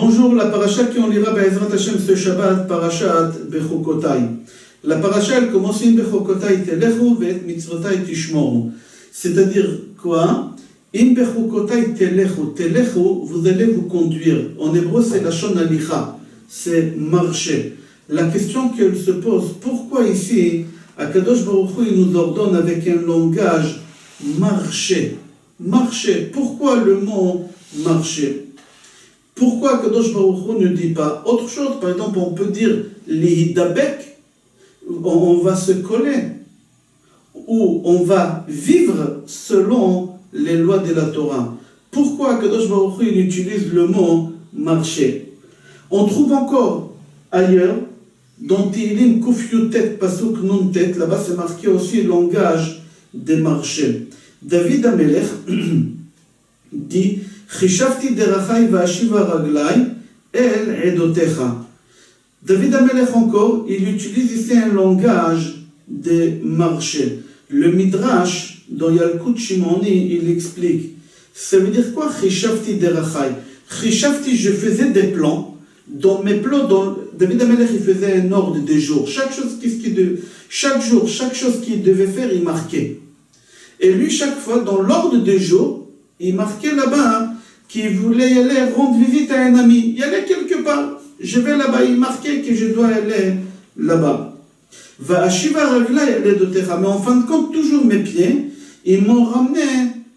Bonjour, la paracha qu'on lira Be'ezrat Hashem ce Shabbat, parashat Bechukotai. La paracha elle commence in Bechukotai telechu ve'et mitzvotai tishmoru. C'est-à-dire quoi? In Bechukotai telechu, vous allez vous conduire. En hébreu c'est la shon alicha, c'est marcher. La question qu'elle se pose, pourquoi ici Akadosh Baruch Hu il nous ordonne avec un langage marcher? Marcher, pourquoi le mot marcher? Pourquoi Kadosh Baruch Hu ne dit pas autre chose? Par exemple, on peut dire lihidabek, on va se coller, ou on va vivre selon les lois de la Torah. Pourquoi Kadosh Baruch Hu utilise le mot marcher? On trouve encore ailleurs, dans Tehillim Kuf Yutet Pasuk Nun Tet, là-bas c'est marqué aussi le langage des marchés. David Amelech dit Chishavti derachai va'ashiva raglai el edotecha. David Amelech encore, il utilise ici un langage de marché. Le Midrash, dans Yalkut Shimoni, il explique. Ça veut dire quoi Chishavti derachai? Chishavti, je faisais des plans. Dans mes plans, David Amelech, il faisait un ordre des jours. Chaque jour, chaque chose qu'il devait faire, il marquait. Et lui, chaque fois, dans l'ordre des jours, il marquait là-bas qu'il voulait y aller rendre visite à un ami. Il y allait quelque part. Je vais là-bas. Il marquait que je dois aller là-bas. Va'ashiva raglai el edotecha. Mais en fin de compte, toujours mes pieds, ils m'ont ramené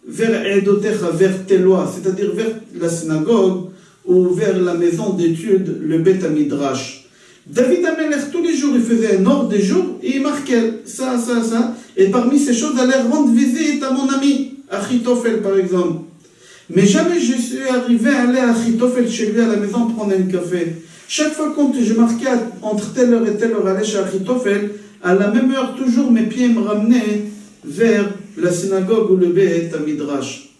vers edotecha, vers tes lois, c'est-à-dire vers la synagogue ou vers la maison d'études, le Beth Midrash. David Amelech, tous les jours, il faisait un ordre des jours et il marquait ça. Et parmi ces choses, il allait rendre visite à mon ami, Achitophel par exemple. Mais jamais je suis arrivé à aller à Achitophel chez lui à la maison prendre un café. Chaque fois quand je marquais entre telle heure et telle heure aller chez Achitophel, à la même heure, toujours mes pieds me ramenaient vers la synagogue ou le Beth Midrash.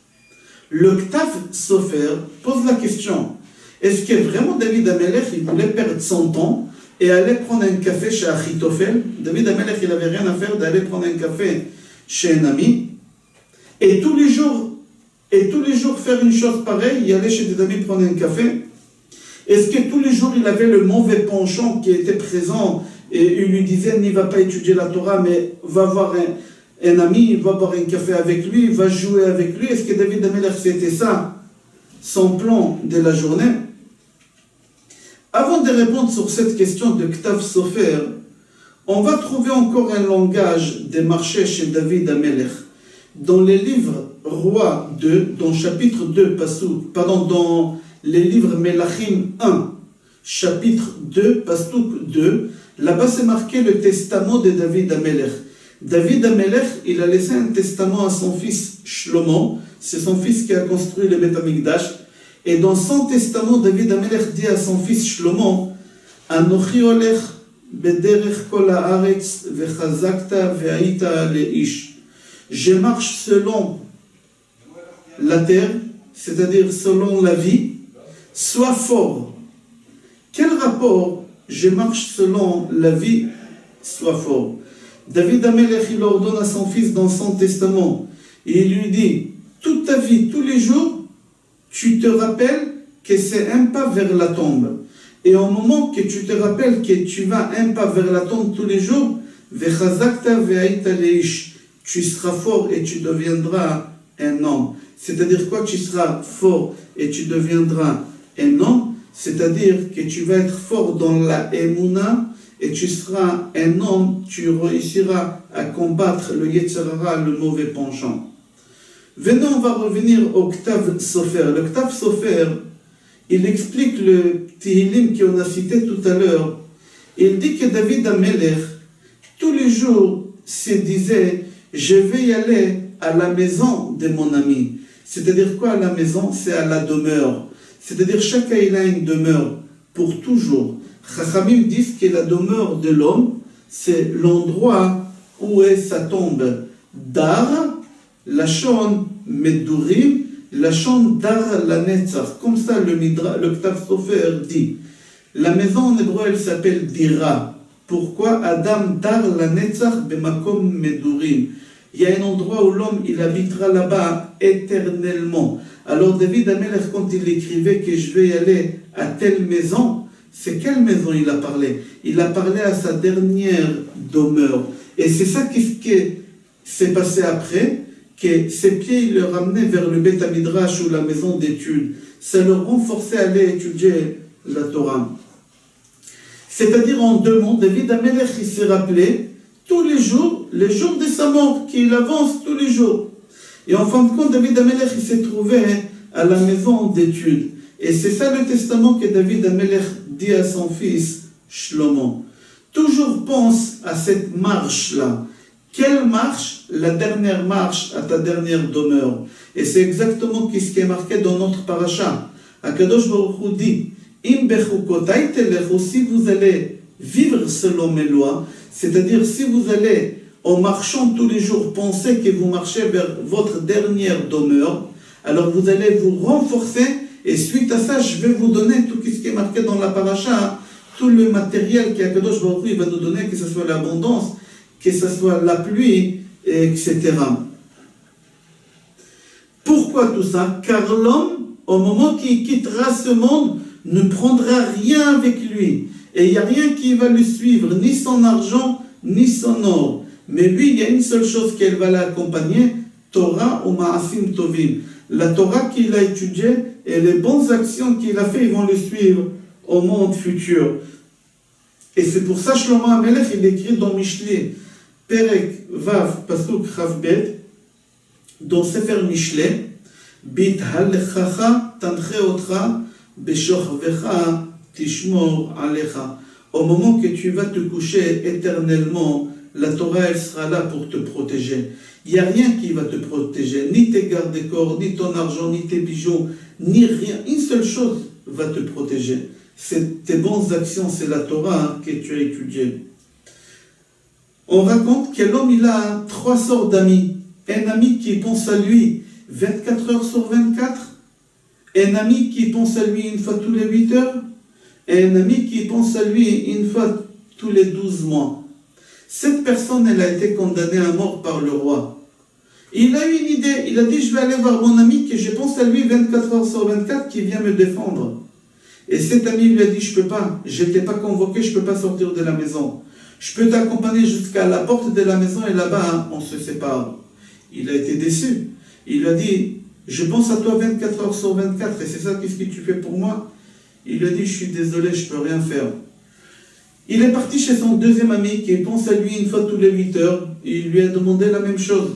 Le Ktav Sofer pose la question, est-ce que vraiment David Amelech, il voulait perdre son temps et aller prendre un café chez Achitophel? David Amelech, il n'avait rien à faire d'aller prendre un café chez un ami. Et tous les jours faire une chose pareille, il allait chez des amis prendre un café. Est-ce que tous les jours il avait le mauvais penchant qui était présent et il lui disait n'y va pas étudier la Torah mais va voir un ami, va boire un café avec lui, va jouer avec lui? Est-ce que David Amelech c'était ça, son plan de la journée? Avant de répondre sur cette question de Ktav Sofer, on va trouver encore un langage des marchés chez David Amelech. Dans les livres Rois 2, dans chapitre 2, dans les livres Melachim 1, chapitre 2, Pasuk 2, là-bas c'est marqué le testament de David Amelech. David Amelech, il a laissé un testament à son fils Shlomo, c'est son fils qui a construit le Beth Amikdash, et dans son testament, David Amelech dit à son fils Shlomo, Anochi olech bederech kol haaretz vechazakta ve'aita leish. Je marche selon la terre, c'est-à-dire selon la vie, sois fort. Quel rapport je marche selon la vie, sois fort? David Amelech, il ordonne à son fils dans son testament, et il lui dit, toute ta vie, tous les jours, tu te rappelles que c'est un pas vers la tombe. Et au moment que tu te rappelles que tu vas un pas vers la tombe tous les jours, vechazakta ve'aita leish, tu seras fort et tu deviendras un homme. C'est-à-dire quoi? Tu seras fort et tu deviendras un homme, c'est-à-dire que tu vas être fort dans la Emouna et tu seras un homme, tu réussiras à combattre le Yetzer Hara, le mauvais penchant. Venons, on va revenir au Ktav Sofer. Le Ktav Sofer, il explique le Tehillim qu'on a cité tout à l'heure. Il dit que David Amelech, tous les jours, se disait, je vais y aller à la maison de mon ami. C'est-à-dire quoi à la maison? C'est à la demeure. C'est-à-dire chacun il a une demeure pour toujours. Chachamim disent que la demeure de l'homme, c'est l'endroit où est sa tombe. Dar, Lachon Medurim, Lachon Dar Lanetzach. Comme ça le Ktav Sofer dit. La maison en hébreu elle s'appelle Dira. Pourquoi Adam Dar Lanetzach Bemakom Medurim? il y a un endroit où l'homme, il habitera là-bas éternellement. Alors David Amelech, quand il écrivait que je vais y aller à telle maison, c'est quelle maison il a parlé? Il a parlé à sa dernière demeure. Et c'est ça qui s'est passé après, que ses pieds, il le ramenaient vers le Beth Midrash ou la maison d'études. Ça le renforçait à aller étudier la Torah. C'est-à-dire en 2 mots, David Amelech, il s'est rappelé tous les jours de sa mort, qu'il avance tous les jours. Et en fin de compte, David Amelech, il s'est trouvé à la maison d'études. Et c'est ça le testament que David Amelech dit à son fils Shlomo. Toujours pense à cette marche-là. Quelle marche? La dernière marche à ta dernière demeure. Et c'est exactement ce qui est marqué dans notre paracha. Akadosh Baruch Hu dit, Im bechukotai telechu, si vous allez vivre selon mes lois, c'est-à-dire si vous allez, en marchant tous les jours, penser que vous marchez vers votre dernière demeure, alors vous allez vous renforcer, et suite à ça, je vais vous donner tout ce qui est marqué dans la paracha, tout le matériel qu'Akadosh Baruch Hu va nous donner, que ce soit l'abondance, que ce soit la pluie, etc. Pourquoi tout ça? Car l'homme, au moment qu'il quittera ce monde, ne prendra rien avec lui. Et il n'y a rien qui va le suivre, ni son argent, ni son or. Mais lui, il y a une seule chose qu'elle va l'accompagner, Torah ou Ma'asim Tovim. La Torah qu'il a étudiée et les bonnes actions qu'il a fait, ils vont le suivre au monde futur. Et c'est pour ça Shlomo Amelech, il écrit dans Mishlei, Perek Vav Pasuk Chavbet, dans Sefer Mishlei, Bit Halechacha Tanche Otra Beshochvecha Tishmor Alecha. Au moment que tu vas te coucher éternellement, la Torah elle sera là pour te protéger. Il n'y a rien qui va te protéger, ni tes garde-corps, ni ton argent, ni tes bijoux, ni rien. Une seule chose va te protéger. C'est tes bonnes actions, c'est la Torah que tu as étudiée. On raconte que l'homme, il a 3 sortes d'amis. Un ami qui pense à lui 24 heures sur 24, un ami qui pense à lui une fois tous les 8 heures, et un ami qui pense à lui une fois tous les 12 mois. Cette personne, elle a été condamnée à mort par le roi. Il a eu une idée, il a dit, je vais aller voir mon ami, que je pense à lui 24 heures sur 24, qui vient me défendre. Et cet ami lui a dit, je ne peux pas, je n'étais pas convoqué, je ne peux pas sortir de la maison. Je peux t'accompagner jusqu'à la porte de la maison et là-bas, on se sépare. Il a été déçu. Il a dit, je pense à toi 24 heures sur 24, et c'est ça, qu'est-ce que tu fais pour moi? Il a dit, je suis désolé, je ne peux rien faire. Il est parti chez son deuxième ami, qui pense à lui une fois tous les 8 heures. Il lui a demandé la même chose.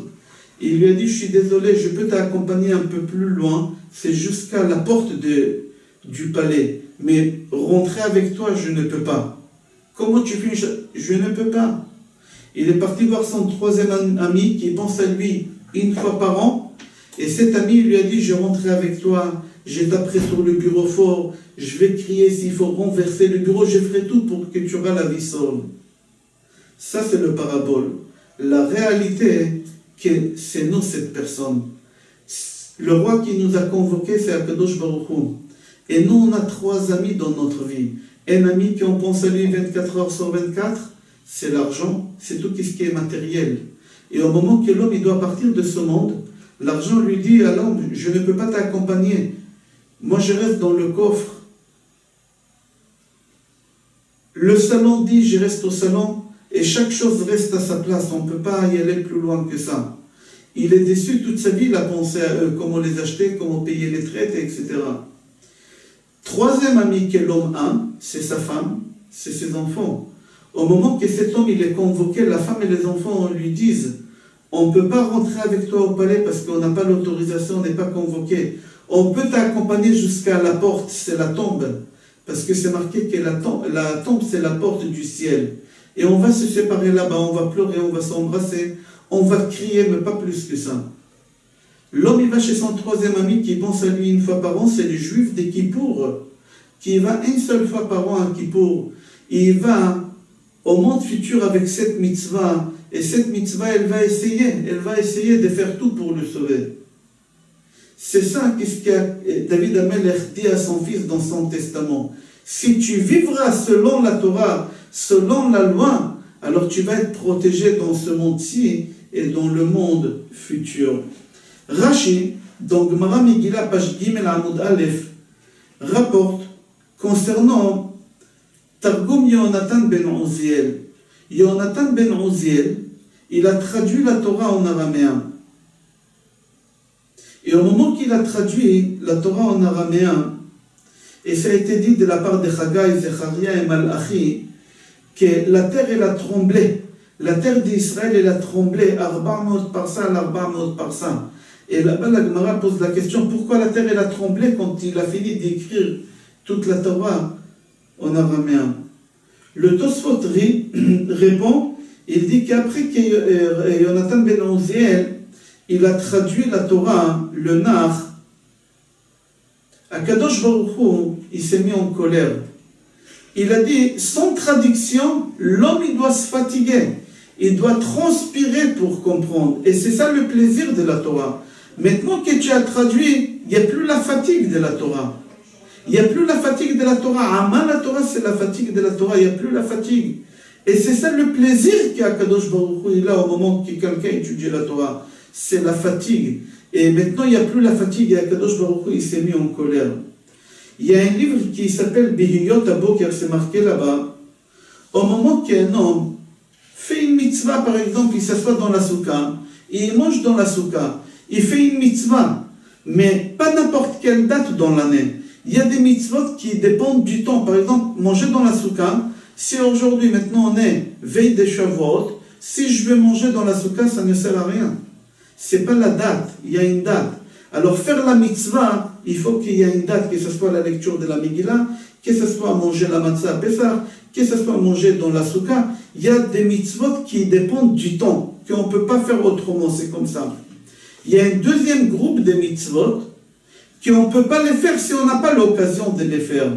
Il lui a dit, je suis désolé, je peux t'accompagner un peu plus loin, c'est jusqu'à la porte du palais. Mais rentrer avec toi, je ne peux pas. Comment tu fais? Je ne peux pas. Il est parti voir son troisième ami, qui pense à lui une fois par an. Et cet ami lui a dit, je rentrerai avec toi, je taperai sur le bureau fort, je vais crier s'il faut renverser le bureau, je ferai tout pour que tu auras la vie sauve. Ça, c'est le parabole. La réalité, que c'est nous, cette personne. Le roi qui nous a convoqués, c'est Akadosh Baruch Hu. Et nous, on a 3 amis dans notre vie. Un ami qui on pense à lui 24 heures sur 24, c'est l'argent, c'est tout ce qui est matériel. Et au moment que l'homme il doit partir de ce monde, l'argent lui dit à l'homme, je ne peux pas t'accompagner. Moi, je reste dans le coffre. Le salon dit, je reste au salon, et chaque chose reste à sa place. On ne peut pas y aller plus loin que ça. Il est déçu toute sa vie, il a pensé à eux, comment les acheter, comment payer les traites, etc. Troisième ami que l'homme a, c'est sa femme, c'est ses enfants. Au moment que cet homme il est convoqué, la femme et les enfants lui disent, on ne peut pas rentrer avec toi au palais parce qu'on n'a pas l'autorisation, on n'est pas convoqué. On peut t'accompagner jusqu'à la porte, c'est la tombe. Parce que c'est marqué que la tombe, c'est la porte du ciel. Et on va se séparer là-bas, on va pleurer, on va s'embrasser, on va crier, mais pas plus que ça. L'homme, il va chez son troisième ami qui pense à lui une fois par an, c'est le juif des Kippour, qui va une seule fois par an à Kippour. Il va au monde futur avec cette mitzvah, et cette mitzvah, elle va essayer de faire tout pour le sauver. C'est ça qu'est-ce que David Amelech dit à son fils dans son testament. Si tu vivras selon la Torah, selon la loi, alors tu vas être protégé dans ce monde-ci et dans le monde futur. Rashi, dans Gemara Megillah, page Gimel Amoud Aleph, rapporte concernant Targum Yonatan ben Uziel. Yonatan ben Uziel, il a traduit la Torah en araméen. Et au moment qu'il a traduit la Torah en araméen, et ça a été dit de la part de Chagai, Zecharia et Malachi, que la terre elle a tremblé. La terre d'Israël elle a tremblé, 400 parsa, 400 parsa. Et là-bas la Gemara pose la question, pourquoi la terre elle a tremblé quand il a fini d'écrire toute la Torah en araméen? Le Tosfot répond, il dit qu'après que Yonatan ben Uziel, il a traduit la Torah, le Nach, Akadosh Baruch Hu, il s'est mis en colère. Il a dit, sans traduction, l'homme il doit se fatiguer, il doit transpirer pour comprendre. Et c'est ça le plaisir de la Torah. Maintenant que tu as traduit, il n'y a plus la fatigue de la Torah. Il n'y a plus la fatigue de la Torah. Amal la Torah, c'est la fatigue de la Torah. Il n'y a plus la fatigue. Et c'est ça le plaisir qu'Akadosh Baruch Hu il a au moment que quelqu'un étudie la Torah. C'est la fatigue. Et maintenant, il n'y a plus la fatigue. Et Akadosh Baruch Hu il s'est mis en colère. Il y a un livre qui s'appelle Behiyot Aboker, c'est marqué là-bas. Au moment qu'un homme fait une mitzvah, par exemple, il s'assoit dans la soukha, et il mange dans la soukha. Il fait une mitzvah, mais pas n'importe quelle date dans l'année. Il y a des mitzvot qui dépendent du temps. Par exemple, manger dans la soukha, si aujourd'hui, maintenant on est veille des Shavuot, si je vais manger dans la soukha, ça ne sert à rien. C'est pas la date, il y a une date. Alors faire la mitzvah, il faut qu'il y ait une date, que ce soit la lecture de la Megillah, que ce soit manger la matzah à Pessah, que ce soit manger dans la soukha. Il y a des mitzvot qui dépendent du temps, qu'on ne peut pas faire autrement, c'est comme ça. Il y a un deuxième groupe de mitzvot qu'on ne peut pas les faire si on n'a pas l'occasion de les faire.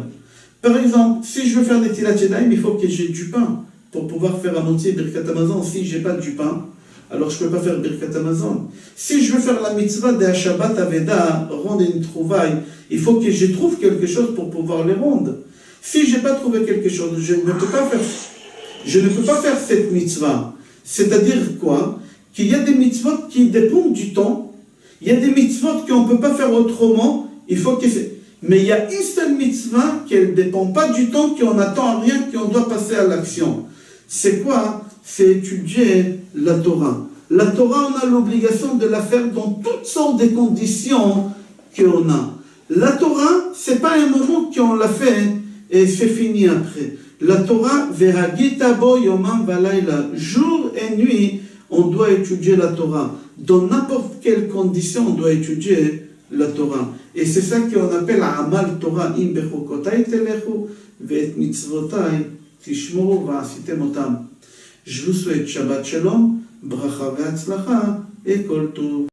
Par exemple, si je veux faire des Tilat Yadayim, il faut que j'ai du pain pour pouvoir faire à moitié Birkat Hamazon. Si je n'ai pas du pain, alors je ne peux pas faire Birkat Hamazon. Si je veux faire la mitzvah de Shabbat Aveda, rendre une trouvaille, il faut que je trouve quelque chose pour pouvoir les rendre. Si je n'ai pas trouvé quelque chose, je ne peux pas faire cette mitzvah. C'est-à-dire quoi? Qu'il y a des mitzvot qui dépendent du temps. Il y a des mitzvot qu'on ne peut pas faire autrement. Mais il y a une seule mitzvah qui ne dépend pas du temps, qu'on n'attend à rien, qu'on doit passer à l'action. C'est quoi? C'est étudier la Torah. La Torah, on a l'obligation de la faire dans toutes sortes de conditions qu'on a. La Torah, ce n'est pas un moment qu'on l'a fait et c'est fini après. La Torah, Veragita bo yomam balayla, jour et nuit, on doit étudier la Torah. Dans n'importe quelle condition, on doit étudier la Torah. Et c'est ça qu'on appelle Amal Torah, im bechokotai telechu, ve'et mitzvotai tishmoru va'asitem otam. Je vous souhaite Shabbat Shalom, bracha ve'atzlacha et kol tov.